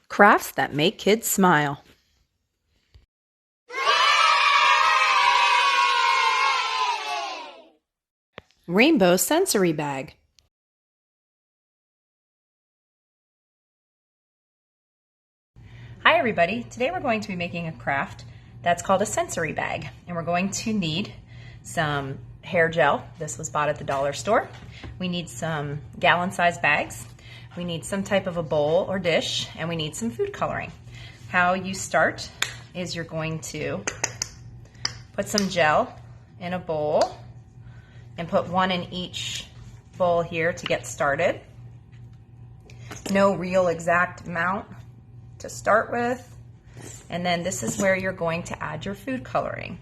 Crafts that make kids smile. Rainbow sensory bag. Hi everybody, today we're going to be making a craft that's called a sensory bag, and we're going to need some hair gel. This was bought at the dollar store. We need some gallon-sized bags. We need some type of a bowl or dish, and we need some food coloring. How you start is you're going to put some gel in a bowl and put one in each bowl here to get started. No real exact amount to start with. And then this is where you're going to add your food coloring.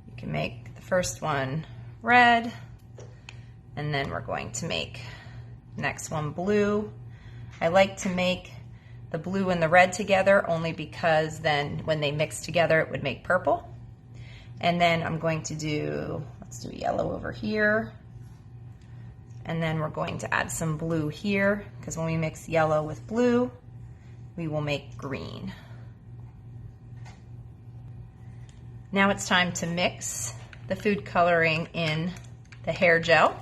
You can make the first one red, and then we're going to make the next one blue. I like to make the blue and the red together only because then when they mix together it would make purple. And then I'm going to do, let's do yellow over here. And then we're going to add some blue here, because when we mix yellow with blue, we will make green. Now it's time to mix the food coloring in the hair gel.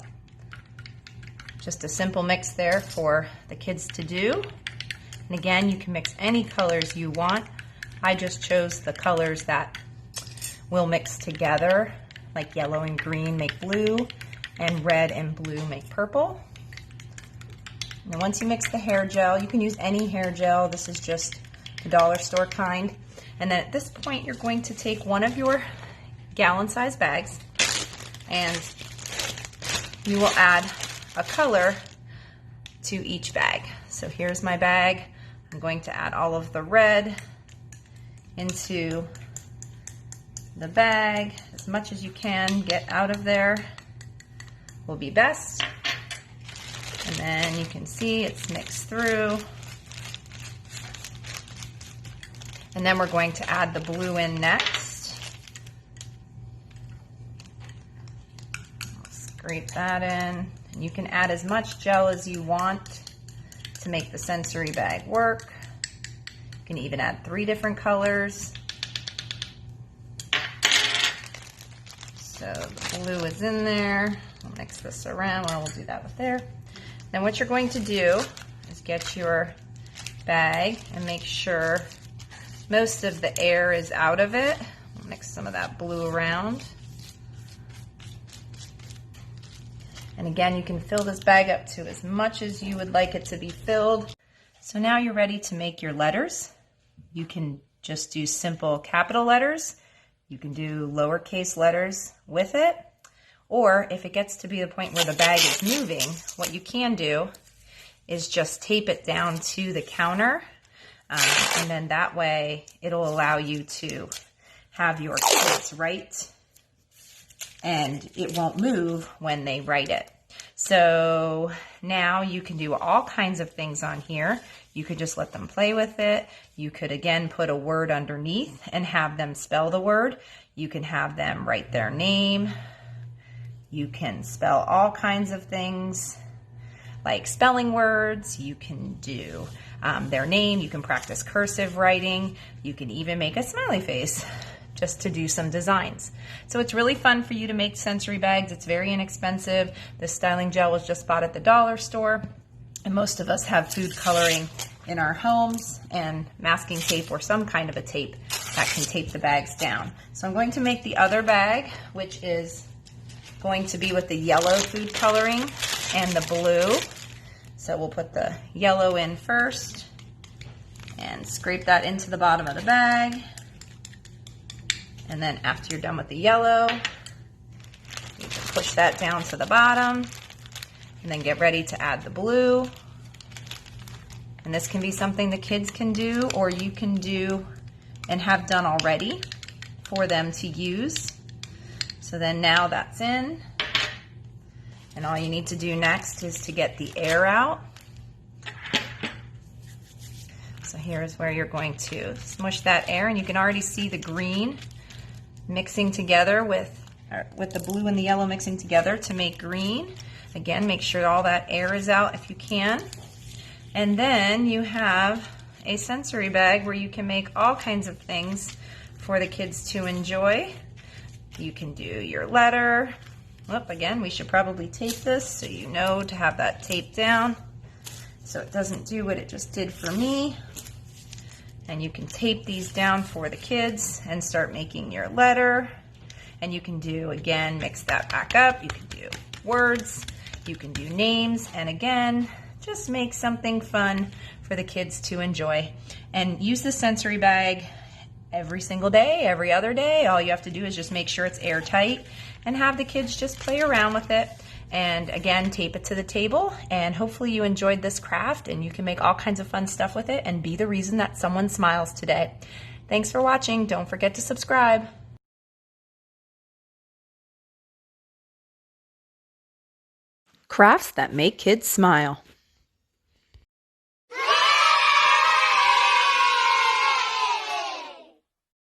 Just a simple mix there for the kids to do. And again, you can mix any colors you want. I just chose the colors that will mix together, like yellow and green make blue, and red and blue make purple. Now once you mix the hair gel, you can use any hair gel. This is just the dollar store kind. And then at this point, you're going to take one of your gallon-sized bags and you will add a color to each bag. So here's my bag. I'm going to add all of the red into the bag. As much as you can get out of there will be best. And then you can see it's mixed through. And then we're going to add the blue in next. I'll scrape that in. And you can add as much gel as you want to make the sensory bag work. You can even add 3 different colors. So the blue is in there. We'll mix this around, or we'll do that with there. Then what you're going to do is get your bag and make sure most of the air is out of it. We'll mix some of that blue around. And again, you can fill this bag up to as much as you would like it to be filled. So now you're ready to make your letters. You can just do simple capital letters. You can do lowercase letters with it. Or if it gets to be the point where the bag is moving, what you can do is just tape it down to the counter. And then that way it'll allow you to have your kids write and it won't move when they write it. So now you can do all kinds of things on here. You could just let them play with it. You could again put a word underneath and have them spell the word. You can have them write their name. You can spell all kinds of things like spelling words. You can do their name. You can practice cursive writing. You can even make a smiley face just to do some designs. So it's really fun for you to make sensory bags. It's very inexpensive. This styling gel was just bought at the dollar store. And most of us have food coloring in our homes and masking tape or some kind of a tape that can tape the bags down. So I'm going to make the other bag, which is going to be with the yellow food coloring and the blue. So we'll put the yellow in first and scrape that into the bottom of the bag. And then after you're done with the yellow, you can push that down to the bottom and then get ready to add the blue. And this can be something the kids can do or you can do and have done already for them to use. So then now that's in. And all you need to do next is to get the air out. So here's where you're going to smush that air, and you can already see the green mixing together with the blue and the yellow mixing together to make green. Again, make sure all that air is out if you can. And then you have a sensory bag where you can make all kinds of things for the kids to enjoy. You can do your letter. Again, we should probably tape this so you know to have that taped down so it doesn't do what it just did for me. And you can tape these down for the kids and start making your letter. And you can do, again, mix that back up. You can do words, you can do names, and again, just make something fun for the kids to enjoy. And use the sensory bag every single day, every other day. All you have to do is just make sure it's airtight and have the kids just play around with it. And again, tape it to the table, and hopefully you enjoyed this craft and you can make all kinds of fun stuff with it and be the reason that someone smiles today. Thanks for watching. Don't forget to subscribe. Crafts that make kids smile.